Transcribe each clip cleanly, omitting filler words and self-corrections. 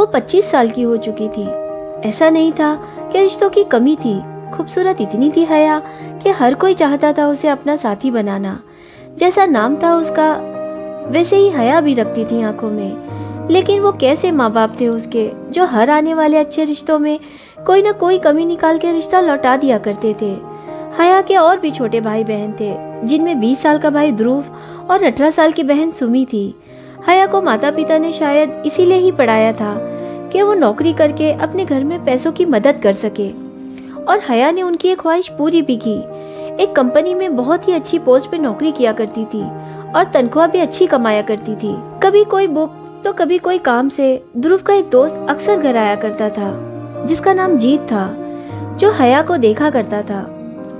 25 साल की हो चुकी थी। ऐसा नहीं था कि रिश्तों की कमी थी, खूबसूरत इतनी थी हया कि हर कोई चाहता था उसे अपना साथी बनाना। जैसा नाम था उसका वैसे ही हया भी रखती थी आंखों में। लेकिन वो कैसे माँ बाप थे उसके, जो हर आने वाले अच्छे रिश्तों में कोई ना कोई कमी निकाल के रिश्ता लौटा दिया करते थे। हया के और भी छोटे भाई बहन थे, जिनमें 20 साल का भाई ध्रुव और 18 साल की बहन सुमी थी। हया को माता पिता ने शायद इसीलिए ही पढ़ाया था कि वो नौकरी करके अपने घर में पैसों की मदद कर सके, और हया ने उनकी एक ख्वाहिश पूरी भी की। एक कंपनी में बहुत ही अच्छी पोस्ट पे नौकरी किया करती थी और तनख्वाह भी अच्छी कमाया करती थी। कभी कोई बुक तो कभी कोई काम से ध्रुव का एक दोस्त अक्सर घर आया करता था, जिसका नाम जीत था, जो हया को देखा करता था।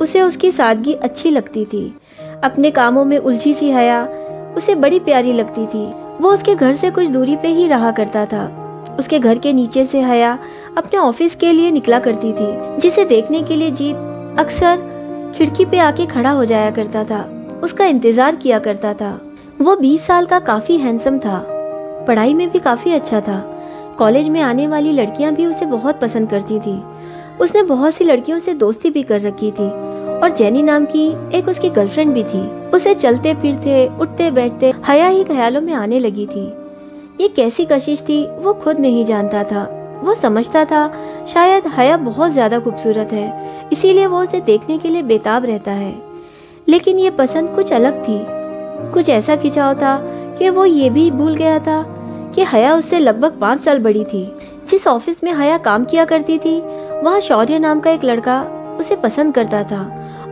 उसे उसकी सादगी अच्छी लगती थी। अपने कामों में उलझी सी हया उसे बड़ी प्यारी लगती थी। वो उसके घर से कुछ दूरी पे ही रहा करता था। उसके घर के नीचे से हया अपने ऑफिस के लिए निकला करती थी, जिसे देखने के लिए जीत अक्सर खिड़की पे आके खड़ा हो जाया करता था, उसका इंतजार किया करता था। वो 20 साल का काफी हैंडसम था, पढ़ाई में भी काफी अच्छा था। कॉलेज में आने वाली लड़कियां भी उसे बहुत पसंद करती थी। उसने बहुत सी लड़कियों से दोस्ती भी कर रखी थी, और जेनी नाम की एक उसकी गर्लफ्रेंड भी थी। उसे चलते फिरते उठते बैठते हया ही ख्यालों में आने लगी थी। ये कैसी कशिश थी वो खुद नहीं जानता था। वो समझता था शायद हया बहुत ज्यादा खूबसूरत है, इसीलिए वो उसे देखने के लिए बेताब रहता है। लेकिन ये पसंद कुछ अलग थी। कुछ ऐसा खिंचाव था कि वो ये भी भूल गया था कि हया उससे लगभग 5 साल बड़ी थी। जिस ऑफिस में हया काम किया करती थी, वहाँ शौर्य नाम का एक लड़का उसे पसंद करता था,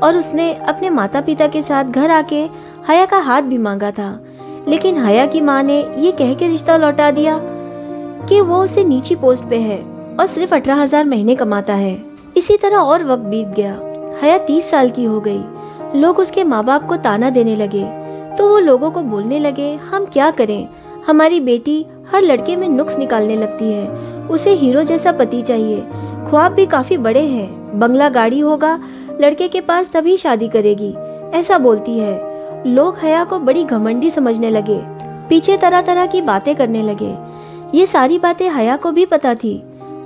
और उसने अपने माता पिता के साथ घर आके हया का हाथ भी मांगा था। लेकिन हया की माँ ने ये कह के रिश्ता लौटा दिया कि वो उससे नीची पोस्ट पे है और सिर्फ 18,000 महीने कमाता है। इसी तरह और वक्त बीत गया। हया 30 साल की हो गई। लोग उसके माँ बाप को ताना देने लगे, तो वो लोगों को बोलने लगे, हम क्या करें, हमारी बेटी हर लड़के में नुक्स निकालने लगती है, उसे हीरो जैसा पति चाहिए, ख्वाब भी काफी बड़े हैं, बंगला गाड़ी होगा लड़के के पास तभी शादी करेगी, ऐसा बोलती है। लोग हया को बड़ी घमंडी समझने लगे, पीछे तरह तरह की बातें करने लगे। ये सारी बातें हया को भी पता थी।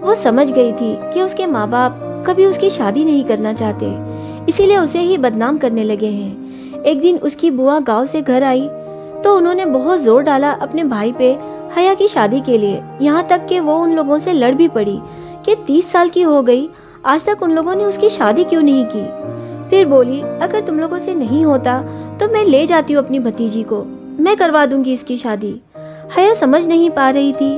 वो समझ गई थी कि उसके माँ बाप कभी उसकी शादी नहीं करना चाहते, इसीलिए उसे ही बदनाम करने लगे हैं। एक दिन उसकी बुआ गांव से घर आई तो उन्होंने बहुत जोर डाला अपने भाई पे हया की शादी के लिए, यहाँ तक कि वो उन लोगों से लड़ भी पड़ी कि 30 साल की हो गई, आज तक उन लोगों ने उसकी शादी क्यों नहीं की। फिर बोली, अगर तुम लोगों से नहीं होता तो मैं ले जाती हूँ अपनी भतीजी को, मैं करवा दूंगी इसकी शादी। हया समझ नहीं पा रही थी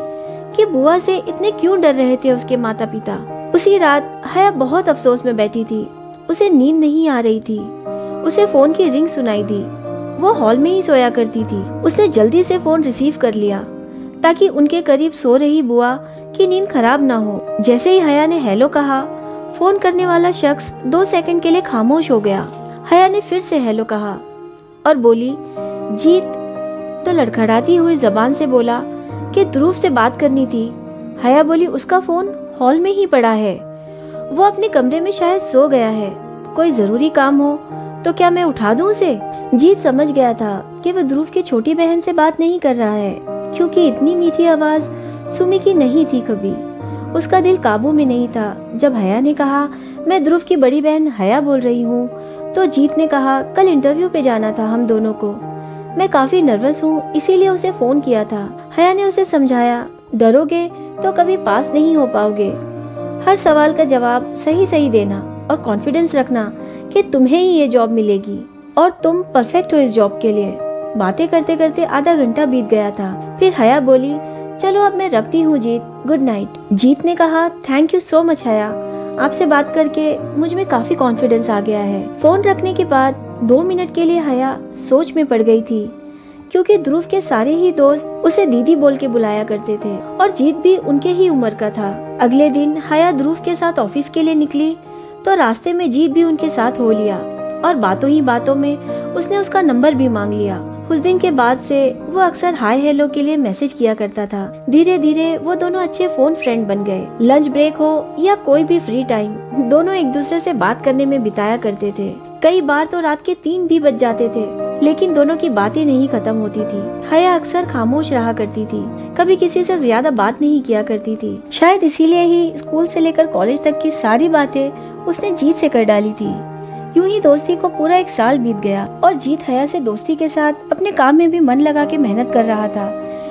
कि बुआ से इतने क्यों डर रहे थे उसके माता पिता। उसी रात हया बहुत अफसोस में बैठी थी। उसे नींद नहीं आ रही थी। उसे फोन की रिंग सुनाई दी। वो हॉल में ही सोया करती थी। उसने जल्दी से फोन रिसीव कर लिया ताकि उनके करीब सो रही बुआ की नींद खराब ना हो। जैसे ही हया ने हेलो कहा, फोन करने वाला शख्स 2 सेकंड के लिए खामोश हो गया। हया ने फिर से हेलो कहा और बोली, जीत। तो लड़खड़ाती हुई जबान से बोला कि ध्रुव से बात करनी थी। हया बोली, उसका फोन हॉल में ही पड़ा है, वो अपने कमरे में शायद सो गया है, कोई जरूरी काम हो तो क्या मैं उठा दूं उसे। जीत समझ गया था कि वह ध्रुव की छोटी बहन से बात नहीं कर रहा है, क्योंकि इतनी मीठी आवाज सुमी की नहीं थी कभी। उसका दिल काबू में नहीं था। जब हया ने कहा, मैं ध्रुव की बड़ी बहन हया बोल रही हूँ, तो जीत ने कहा, कल इंटरव्यू पे जाना था हम दोनों को, मैं काफी नर्वस हूँ इसीलिए उसे फोन किया था। हया ने उसे समझाया, डरोगे तो कभी पास नहीं हो पाओगे, हर सवाल का जवाब सही सही देना और कॉन्फिडेंस रखना कि तुम्हें ही ये जॉब मिलेगी और तुम परफेक्ट हो इस जॉब के लिए। बातें करते करते आधा घंटा बीत गया था। फिर हया बोली, चलो अब मैं रखती हूँ जीत, गुड नाइट। जीत ने कहा, थैंक यू सो मच हया, आपसे बात करके मुझ में काफी कॉन्फिडेंस आ गया है। फोन रखने के बाद 2 मिनट के लिए हया सोच में पड़ गई थी, क्योंकि ध्रुव के सारे ही दोस्त उसे दीदी बोल के बुलाया करते थे और जीत भी उनके ही उम्र का था। अगले दिन हया ध्रुव के साथ ऑफिस के लिए निकली तो रास्ते में जीत भी उनके साथ हो लिया और बातों ही बातों में उसने उसका नंबर भी मांग लिया। उस दिन के बाद से वो अक्सर हाय हेलो के लिए मैसेज किया करता था। धीरे धीरे वो दोनों अच्छे फोन फ्रेंड बन गए। लंच ब्रेक हो या कोई भी फ्री टाइम, दोनों एक दूसरे से बात करने में बिताया करते थे। कई बार तो रात के 3 भी बज जाते थे, लेकिन दोनों की बातें नहीं खत्म होती थी। हया अक्सर खामोश रहा करती थी, कभी किसी से ज्यादा बात नहीं किया करती थी। शायद इसीलिए ही स्कूल से लेकर कॉलेज तक की सारी बातें उसने जीत से कर डाली थी। यूं ही दोस्ती को पूरा 1 साल बीत गया और जीत हया से दोस्ती के साथ अपने काम में भी मन लगा के मेहनत कर रहा था,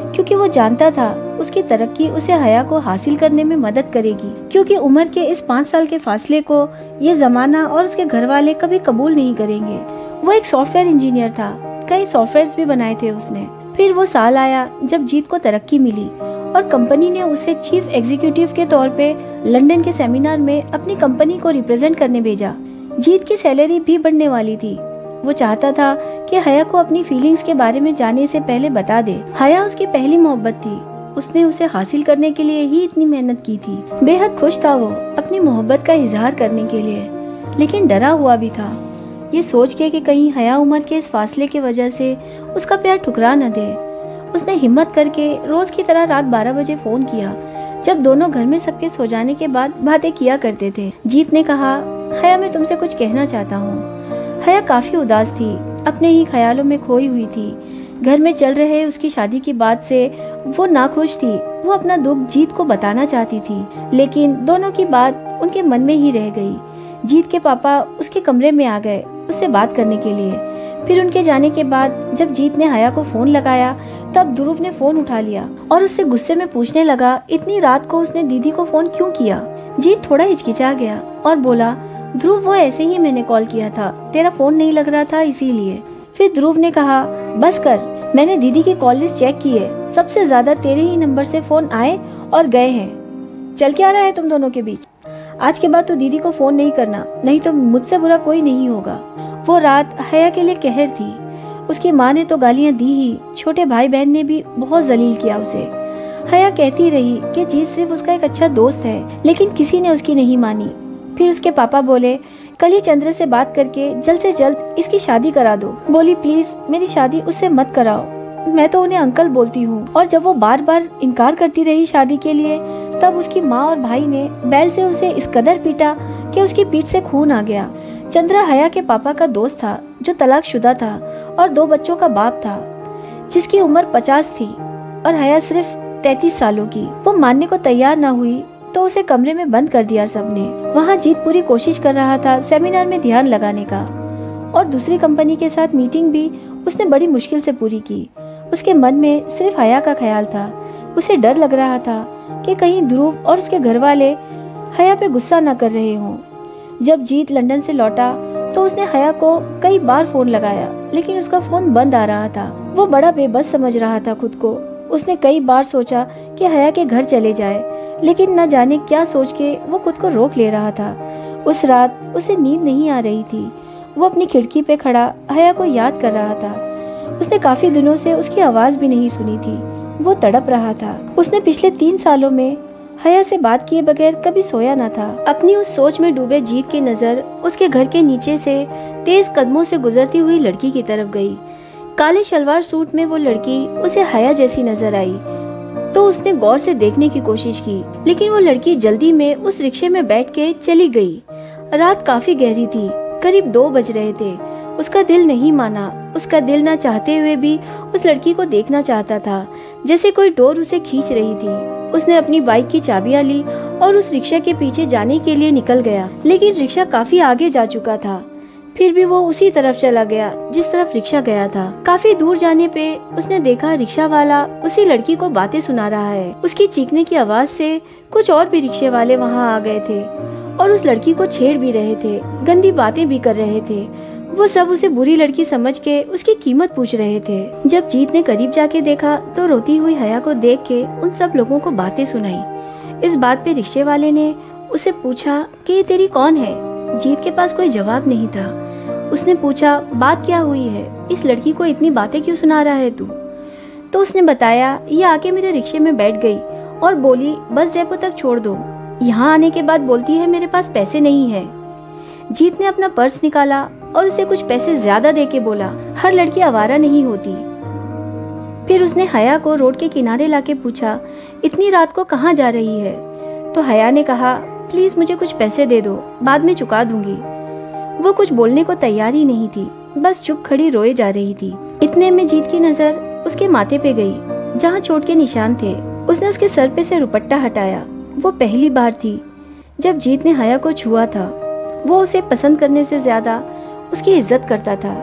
क्योंकि वो जानता था उसकी तरक्की उसे हया को हासिल करने में मदद करेगी। क्योंकि उम्र के इस 5 साल के फासले को ये जमाना और उसके घर वाले कभी कबूल नहीं करेंगे। वो एक सॉफ्टवेयर इंजीनियर था, कई सॉफ्टवेयर्स भी बनाए थे उसने। फिर वो साल आया जब जीत को तरक्की मिली और कंपनी ने उसे चीफ एग्जीक्यूटिव के तौर पे लंदन के सेमिनार में अपनी कंपनी को रिप्रेजेंट करने भेजा। जीत की सैलरी भी बढ़ने वाली थी। वो चाहता था कि हया को अपनी फीलिंग्स के बारे में जाने से पहले बता दे। हया उसकी पहली मोहब्बत थी, उसने उसे हासिल करने के लिए ही इतनी मेहनत की थी। बेहद खुश था वो अपनी मोहब्बत का इजहार करने के लिए, लेकिन डरा हुआ भी था, ये सोच के कि कहीं हया उम्र के इस फासले की वजह से उसका प्यार ठुकरा न दे। उसने हिम्मत करके रोज की तरह रात 12 बजे फोन किया, जब दोनों घर में सबके सो जाने के बाद बातें किया करते थे। जीत ने कहा, हया मैं तुमसे कुछ कहना चाहता हूँ। हया काफी उदास थी, अपने ही ख्यालों में खोई हुई थी। घर में चल रहे उसकी शादी की बात से वो नाखुश थी। वो अपना दुख जीत को बताना चाहती थी, लेकिन दोनों की बात उनके मन में ही रह गई। जीत के पापा उसके कमरे में आ गए उससे बात करने के लिए। फिर उनके जाने के बाद जब जीत ने हया को फोन लगाया, तब ध्रुव ने फोन उठा लिया और उससे गुस्से में पूछने लगा, इतनी रात को उसने दीदी को फोन क्यों किया। जीत थोड़ा हिचकिचा गया और बोला, ध्रुव वो ऐसे ही मैंने कॉल किया था, तेरा फोन नहीं लग रहा था इसीलिए। फिर ध्रुव ने कहा, बस कर, मैंने दीदी की कॉल लिस्ट चेक की है, सबसे ज्यादा तेरे ही नंबर से फोन आए और गए हैं। चल क्या रहा है तुम दोनों के बीच? आज के बाद तो दीदी को फोन नहीं करना, नहीं तो मुझसे बुरा कोई नहीं होगा। वो रात हया के लिए कहर थी। उसकी माँ ने तो गालियाँ दी ही, छोटे भाई बहन ने भी बहुत जलील किया उसे। हया कहती रही कि जीत सिर्फ उसका एक अच्छा दोस्त है, लेकिन किसी ने उसकी नहीं मानी। फिर उसके पापा बोले, कल ही चंद्र से बात करके जल्द से जल्द इसकी शादी करा दो। बोली, प्लीज मेरी शादी उससे मत कराओ, मैं तो उन्हें अंकल बोलती हूँ। और जब वो बार बार इनकार करती रही शादी के लिए, तब उसकी माँ और भाई ने बैल से उसे इस कदर पीटा कि उसकी पीठ से खून आ गया। चंद्र हया के पापा का दोस्त था, जो तलाकशुदा था और 2 बच्चों का बाप था, जिसकी उम्र 50 थी और हया सिर्फ 33 सालों की। वो मानने को तैयार न हुई तो उसे कमरे में बंद कर दिया सबने। वहाँ जीत पूरी कोशिश कर रहा था सेमिनार में ध्यान लगाने का, और दूसरी कंपनी के साथ मीटिंग भी उसने बड़ी मुश्किल से पूरी की। उसके मन में सिर्फ हया का ख्याल था। उसे डर लग रहा था कि कहीं ध्रुव और उसके घर वाले हया पे गुस्सा न कर रहे हों। जब जीत लंदन से लौटा तो उसने हया को कई बार फोन लगाया, लेकिन उसका फोन बंद आ रहा था। वो बड़ा बेबस समझ रहा था खुद को। उसने कई बार सोचा कि हया के घर चले जाए, लेकिन न जाने क्या सोच के वो खुद को रोक ले रहा था। उस रात उसे नींद नहीं आ रही थी। वो अपनी खिड़की पे खड़ा हया को याद कर रहा था। उसने काफी दिनों से उसकी आवाज भी नहीं सुनी थी। वो तड़प रहा था। उसने पिछले 3 सालों में हया से बात किए बगैर कभी सोया न था। अपनी उस सोच में डूबे जीत की नजर उसके घर के नीचे से तेज कदमों से गुजरती हुई लड़की की तरफ गई। काले शलवार सूट में वो लड़की उसे हया जैसी नजर आई तो उसने गौर से देखने की कोशिश की, लेकिन वो लड़की जल्दी में उस रिक्शे में बैठ के चली गई। रात काफी गहरी थी, करीब 2 बज रहे थे। उसका दिल नहीं माना। उसका दिल ना चाहते हुए भी उस लड़की को देखना चाहता था, जैसे कोई डोर उसे खींच रही थी। उसने अपनी बाइक की चाबियां ली और उस रिक्शा के पीछे जाने के लिए निकल गया, लेकिन रिक्शा काफी आगे जा चुका था। फिर भी वो उसी तरफ चला गया जिस तरफ रिक्शा गया था। काफी दूर जाने पे उसने देखा रिक्शा वाला उसी लड़की को बातें सुना रहा है। उसकी चीखने की आवाज से कुछ और भी रिक्शे वाले वहाँ आ गए थे और उस लड़की को छेड़ भी रहे थे, गंदी बातें भी कर रहे थे। वो सब उसे बुरी लड़की समझ के उसकी कीमत पूछ रहे थे। जब जीत ने करीब जाके देखा तो रोती हुई हया को देख के उन सब लोगों को बातें सुनाई। इस बात पे रिक्शे वाले ने उससे पूछा कि ये तेरी कौन है। जीत के पास कोई जवाब नहीं था। उसने पूछा, बात क्या हुई है, इस लड़की को इतनी बातें क्यों सुना रहा है तू? तो उसने बताया, ये आके मेरे रिक्शे में बैठ गई और बोली बस डेपो तक छोड़ दो। यहाँ आने के बाद बोलती है मेरे पास पैसे नहीं है। जीत ने अपना पर्स निकाला और उसे कुछ पैसे ज्यादा देके बोला, हर लड़की आवारा नहीं होती। फिर उसने हया को रोड के किनारे लाके पूछा, इतनी रात को कहाँ जा रही है? तो हया ने कहा, प्लीज मुझे कुछ पैसे दे दो, बाद में चुका दूंगी। वो कुछ बोलने को तैयार ही नहीं थी। बस चुप खड़ी रोए जा रही थी। इतने में जीत की नजर उसके माथे पे गई जहाँ चोट के निशान थे। उसने उसके सर पे से दुपट्टा हटाया। वो पहली बार थी जब जीत ने हया को छुआ था। वो उसे पसंद करने से ज्यादा उसकी इज्जत करता था,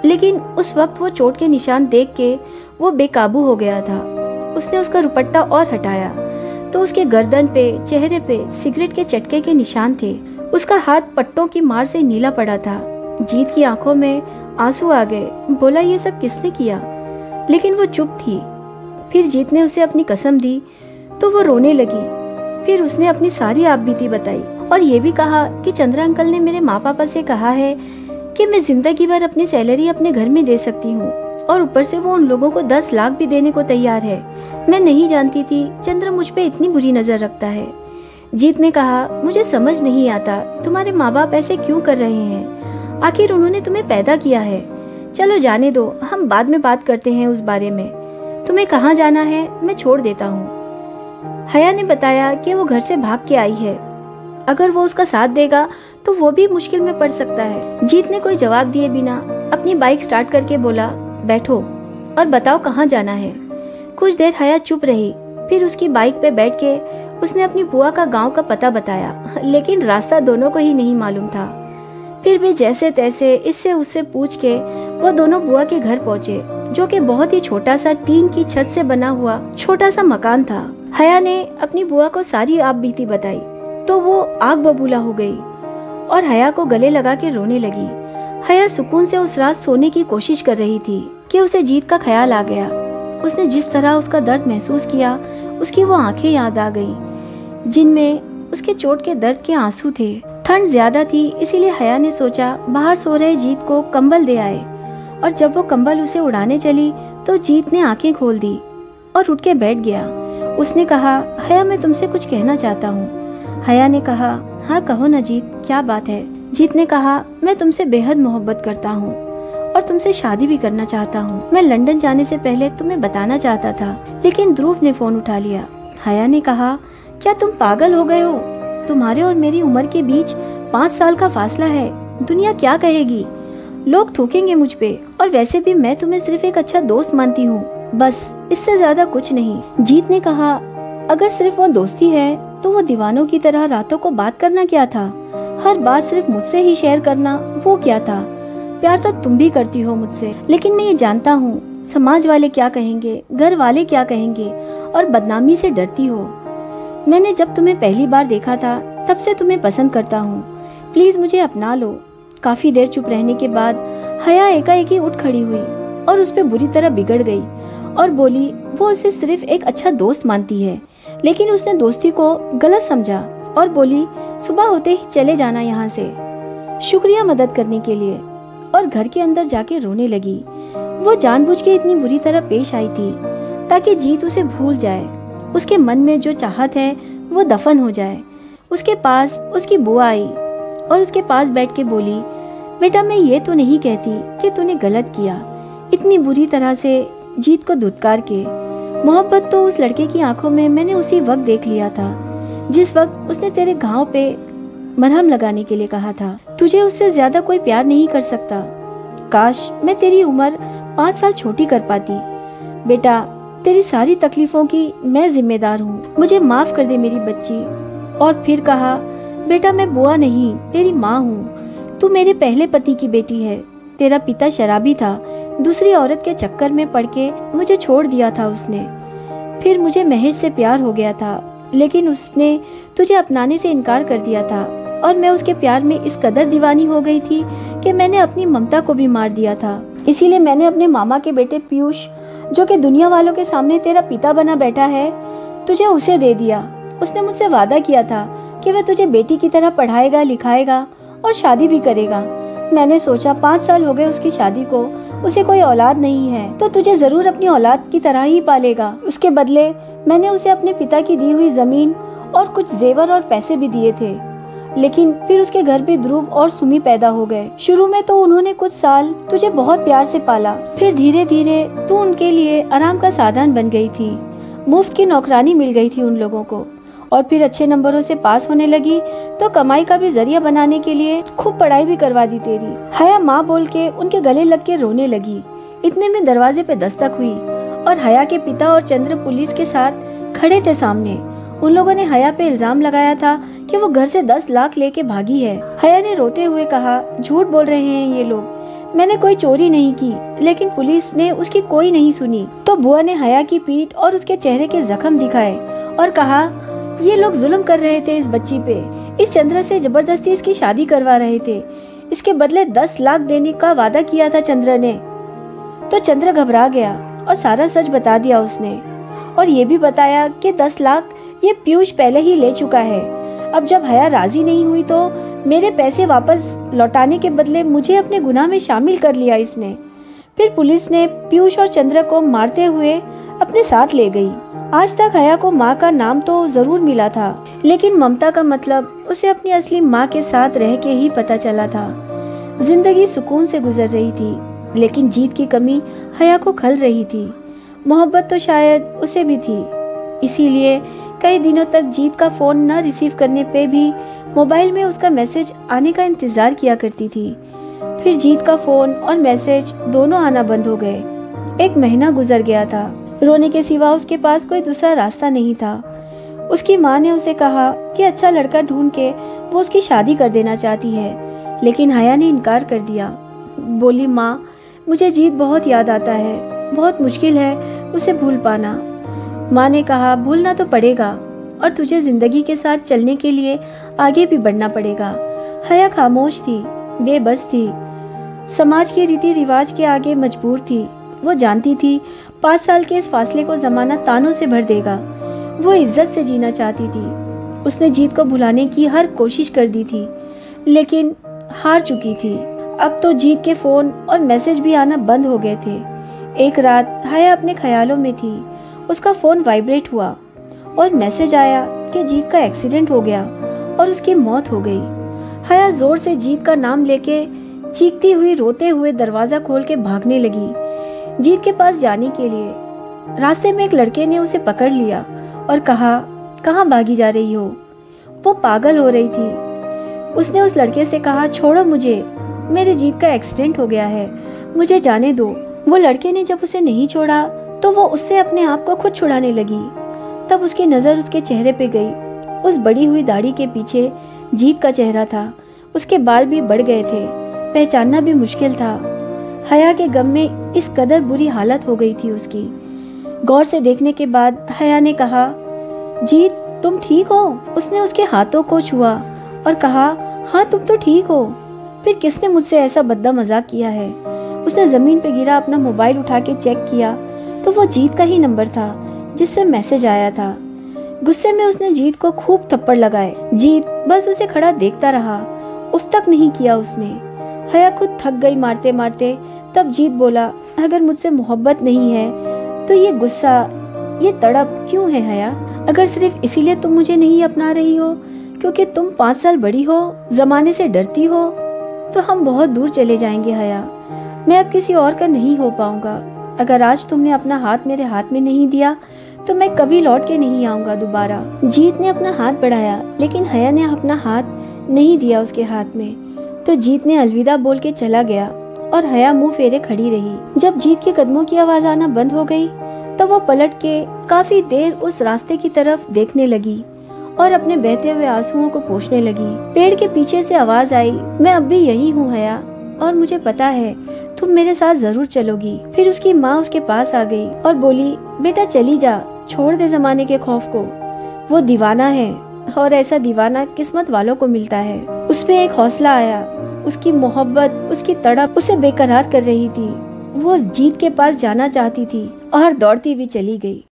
लेकिन उस वक्त वो चोट के निशान देख के वो बेकाबू हो गया था। उसने उसका दुपट्टा और हटाया तो उसके गर्दन पे, चेहरे पे सिगरेट के चटके के निशान थे। उसका हाथ पट्टों की मार से नीला पड़ा था। जीत की आंखों में आंसू आ गए। बोला, ये सब किसने किया? लेकिन वो चुप थी। फिर जीत ने उसे अपनी कसम दी तो वो रोने लगी। फिर उसने अपनी सारी आपबीती बताई और ये भी कहा कि चंद्रा अंकल ने मेरे माँ पापा से कहा है कि मैं जिंदगी भर अपनी सैलरी अपने घर में दे सकती हूँ, और ऊपर से वो उन लोगों को 10 लाख भी देने को तैयार है। मैं नहीं जानती थी चंद्र मुझ पे इतनी बुरी नजर रखता है। जीत ने कहा, मुझे समझ नहीं आता तुम्हारे माँ बाप ऐसे क्यों कर रहे हैं। आखिर उन्होंने तुम्हें पैदा किया है। चलो जाने दो, हम बाद में बात करते हैं उस बारे में। तुम्हें कहाँ जाना है मैं छोड़ देता हूँ। हया ने बताया कि वो घर से भाग के आई है। अगर वो उसका साथ देगा तो वो भी मुश्किल में पड़ सकता है। जीत ने कोई जवाब दिए बिना अपनी बाइक स्टार्ट करके बोला, बैठो और बताओ कहाँ जाना है। कुछ देर हया चुप रही। फिर उसकी बाइक पे बैठ के उसने अपनी बुआ का गांव का पता बताया, लेकिन रास्ता दोनों को ही नहीं मालूम था। फिर भी जैसे तैसे इससे उससे पूछ के वो दोनों बुआ के घर पहुँचे, जो कि बहुत ही छोटा सा टीन की छत से बना हुआ छोटा सा मकान था। हया ने अपनी बुआ को सारी आपबीती बताई तो वो आग बबूला हो गई और हया को गले लगा के रोने लगी। हया सुकून से उस रात सोने की कोशिश कर रही थी कि उसे जीत का ख्याल आ गया। उसने जिस तरह उसका दर्द महसूस किया, उसकी वो आंखें याद आ गईं, जिनमें उसके चोट के दर्द के आंसू थे। ठंड ज्यादा थी, इसीलिए हया ने सोचा बाहर सो रहे जीत को कंबल दे आए, और जब वो कंबल उसे उड़ाने चली तो जीत ने आंखें खोल दी और उठ के बैठ गया। उसने कहा, हया मैं तुमसे कुछ कहना चाहता हूँ। हया ने कहा, हाँ कहो ना जीत, क्या बात है? जीत ने कहा, मैं तुमसे बेहद मोहब्बत करता हूँ और तुमसे शादी भी करना चाहता हूँ। मैं लंदन जाने से पहले तुम्हें बताना चाहता था, लेकिन ध्रुव ने फोन उठा लिया। हया ने कहा, क्या तुम पागल हो गए हो? तुम्हारे और मेरी उम्र के बीच 5 साल का फासला है। दुनिया क्या कहेगी? लोग थूकेंगे मुझ पे, और वैसे भी मैं तुम्हें सिर्फ एक अच्छा दोस्त मानती हूँ, बस इससे ज्यादा कुछ नहीं। जीत ने कहा, अगर सिर्फ वो दोस्ती है तो वो दीवानों की तरह रातों को बात करना क्या था? हर बात सिर्फ मुझसे ही शेयर करना वो क्या था? प्यार तो तुम भी करती हो मुझसे, लेकिन मैं ये जानता हूँ समाज वाले क्या कहेंगे, घर वाले क्या कहेंगे, और बदनामी से डरती हो। मैंने जब तुम्हें पहली बार देखा था तब से तुम्हें पसंद करता हूँ, प्लीज मुझे अपना लो। काफी देर चुप रहने के बाद हया एकाएक उठ खड़ी हुई और उस पर बुरी तरह बिगड़ गई और बोली, वो उसे सिर्फ एक अच्छा दोस्त मानती है, लेकिन उसने दोस्ती को गलत समझा, और बोली, सुबह होते ही चले जाना यहाँ से। शुक्रिया मदद करने के लिए, और घर के अंदर जाके रोने लगी। वो जानबूझ के इतनी बुरी तरह पेश आई थी ताकि जीत उसे भूल जाए। उसके मन में जो चाहत है वो दफन हो जाए। उसके पास उसकी बुआ आई और उसके पास बैठ के बोली, बेटा मैं ये तो नहीं कहती कि तूने गलत किया, इतनी बुरी तरह से जीत को धुतकार के। मोहब्बत तो उस लड़के की आंखों में मैंने उसी वक्त देख लिया था जिस वक्त उसने तेरे घाव पे मरहम लगाने के लिए कहा था। तुझे उससे ज्यादा कोई प्यार नहीं कर सकता। काश मैं तेरी उम्र 5 साल छोटी कर पाती। बेटा तेरी सारी तकलीफों की मैं जिम्मेदार हूँ, मुझे माफ कर दे मेरी बच्ची। और फिर कहा, बेटा मैं बुआ नहीं तेरी माँ हूँ। तू मेरे पहले पति की बेटी है। तेरा पिता शराबी था, दूसरी औरत के चक्कर में पड़ के मुझे छोड़ दिया था उसने। फिर मुझे महेश से प्यार हो गया था, लेकिन उसने तुझे अपनाने से इनकार कर दिया था, और मैं उसके प्यार में इस कदर दीवानी हो गई थी कि मैंने अपनी ममता को भी मार दिया था। इसीलिए मैंने अपने मामा के बेटे पीयूष, जो कि दुनिया वालों के सामने तेरा पिता बना बैठा है, तुझे उसे दे दिया। उसने मुझसे वादा किया था कि वह तुझे बेटी की तरह पढ़ाएगा, लिखाएगा और शादी भी करेगा। मैंने सोचा 5 साल हो गए उसकी शादी को, उसे कोई औलाद नहीं है, तो तुझे जरूर अपनी औलाद की तरह ही पालेगा। उसके बदले मैंने उसे अपने पिता की दी हुई जमीन और कुछ जेवर और पैसे भी दिए थे। लेकिन फिर उसके घर भी ध्रुव और सुमी पैदा हो गए। शुरू में तो उन्होंने कुछ साल तुझे बहुत प्यार से पाला, फिर धीरे धीरे तू उनके लिए आराम का साधन बन गई थी। मुफ्त की नौकरानी मिल गई थी उन लोगों को, और फिर अच्छे नंबरों से पास होने लगी तो कमाई का भी जरिया बनाने के लिए खूब पढ़ाई भी करवा दी तेरी। हया माँ बोल के उनके गले लग के रोने लगी। इतने में दरवाजे पे दस्तक हुई और हया के पिता और चंद्र पुलिस के साथ खड़े थे सामने। उन लोगों ने हया पे इल्जाम लगाया था कि वो घर से 10 लाख लेके भागी है। हया ने रोते हुए कहा, झूठ बोल रहे हैं ये लोग, मैंने कोई चोरी नहीं की। लेकिन पुलिस ने उसकी कोई नहीं सुनी तो बुआ ने हया की पीठ और उसके चेहरे के जख्म दिखाए और कहा, ये लोग जुल्म कर रहे थे इस बच्ची पे, इस चंद्र से जबरदस्ती इसकी शादी करवा रहे थे, इसके बदले 10 लाख देने का वादा किया था चंद्र ने। तो चंद्र घबरा गया और सारा सच बता दिया उसने, और ये भी बताया कि 10 लाख ये पीयूष पहले ही ले चुका है। अब जब हया राजी नहीं हुई तो मेरे पैसे वापस लौटाने के बदले मुझे अपने गुनाह में शामिल कर लिया इसने। फिर पुलिस ने पीयूष और चंद्र को मारते हुए अपने साथ ले गई। आज तक हया को माँ का नाम तो जरूर मिला था, लेकिन ममता का मतलब उसे अपनी असली माँ के साथ रह के ही पता चला था। जिंदगी सुकून से गुजर रही थी, लेकिन जीत की कमी हया को खल रही थी। मोहब्बत तो शायद उसे भी थी, इसीलिए कई दिनों तक जीत का फोन न रिसीव करने पे भी मोबाइल में उसका मैसेज आने का इंतजार किया करती थी। फिर जीत का फोन और मैसेज दोनों आना बंद हो गए। 1 महीना गुजर गया था। रोने के सिवा उसके पास कोई दूसरा रास्ता नहीं था। उसकी माँ ने उसे कहा कि अच्छा लड़का ढूंढ के वो उसकी शादी कर देना चाहती है, लेकिन हया ने इनकार कर दिया। बोली, माँ मुझे जीत बहुत याद आता है, बहुत मुश्किल है उसे भूल पाना। माँ ने कहा, भूलना तो पड़ेगा और तुझे जिंदगी के साथ चलने के लिए आगे भी बढ़ना पड़ेगा। हया खामोश थी, बेबस थी, समाज के रीति रिवाज के आगे मजबूर थी। वो जानती थी 5 साल के इस फासले को जमाना तानों से भर देगा। वो इज्जत से जीना चाहती थी। उसने जीत को भुलाने की हर कोशिश कर दी थी, लेकिन हार चुकी थी। अब तो जीत के फोन और मैसेज भी आना बंद हो गए थे। एक रात हया अपने ख्यालों में थी। उसका फोन वाइब्रेट हुआ और मैसेज आया कि जीत का एक्सीडेंट हो गया और उसकी मौत हो गई। हया जोर से जीत का नाम लेके चीखती हुई रोते हुए दरवाजा खोल के भागने लगी जीत के पास जाने के लिए। रास्ते में एक लड़के ने उसे पकड़ लिया और कहा, कहाँ भागी जा रही हो? वो पागल हो रही थी। उसने उस लड़के से कहा, छोड़ो मुझे, मेरे जीत का एक्सीडेंट हो गया है, मुझे जाने दो। वो लड़के ने जब उसे नहीं छोड़ा तो वो उससे अपने आप को खुद छुड़ाने लगी। तब उसकी नजर उसके चेहरे पे गई। उस बड़ी हुई दाढ़ी के पीछे जीत का चेहरा था। उसके बाल भी बढ़ गए थे, पहचानना भी मुश्किल था। हया के गम में इस कदर बुरी हालत हो गई थी उसकी। गौर से देखने के बाद हया ने कहा, जीत तुम ठीक हो? उसने उसके हाथों को छुआ और कहा, हाँ तुम तो ठीक हो। फिर किसने मुझसे ऐसा भद्दा मजाक किया है? उसने जमीन पे गिरा अपना मोबाइल उठा के चेक किया तो वो जीत का ही नंबर था जिससे मैसेज आया था। गुस्से में उसने जीत को खूब थप्पड़ लगाए। जीत बस उसे खड़ा देखता रहा, उफ तक नहीं किया उसने। हया खुद थक गई मारते मारते। तब जीत बोला, अगर मुझसे मोहब्बत नहीं है तो ये गुस्सा, ये तड़प क्यों है हया? अगर सिर्फ इसीलिए तुम मुझे नहीं अपना रही हो क्योंकि तुम 5 साल बड़ी हो, जमाने से डरती हो, तो हम बहुत दूर चले जाएंगे हया। मैं अब किसी और का नहीं हो पाऊंगा। अगर आज तुमने अपना हाथ मेरे हाथ में नहीं दिया तो मैं कभी लौट के नहीं आऊंगा दोबारा। जीत ने अपना हाथ बढ़ाया, लेकिन हया ने अपना हाथ नहीं दिया उसके हाथ में। तो जीत ने अलविदा बोल के चला गया और हया मुंह फेरे खड़ी रही। जब जीत के कदमों की आवाज आना बंद हो गई तब वो पलट के काफी देर उस रास्ते की तरफ देखने लगी और अपने बहते हुए आंसुओं को पोंछने लगी। पेड़ के पीछे से आवाज आई, मैं अब भी यही हूँ हया, और मुझे पता है तुम मेरे साथ जरूर चलोगी। फिर उसकी माँ उसके पास आ गई और बोली, बेटा चली जा, छोड़ दे जमाने के खौफ को। वो दीवाना है और ऐसा दीवाना किस्मत वालों को मिलता है। उसमें एक हौसला आया। उसकी मोहब्बत, उसकी तड़प उसे बेकरार कर रही थी। वो जीत के पास जाना चाहती थी और दौड़ती हुई चली गई।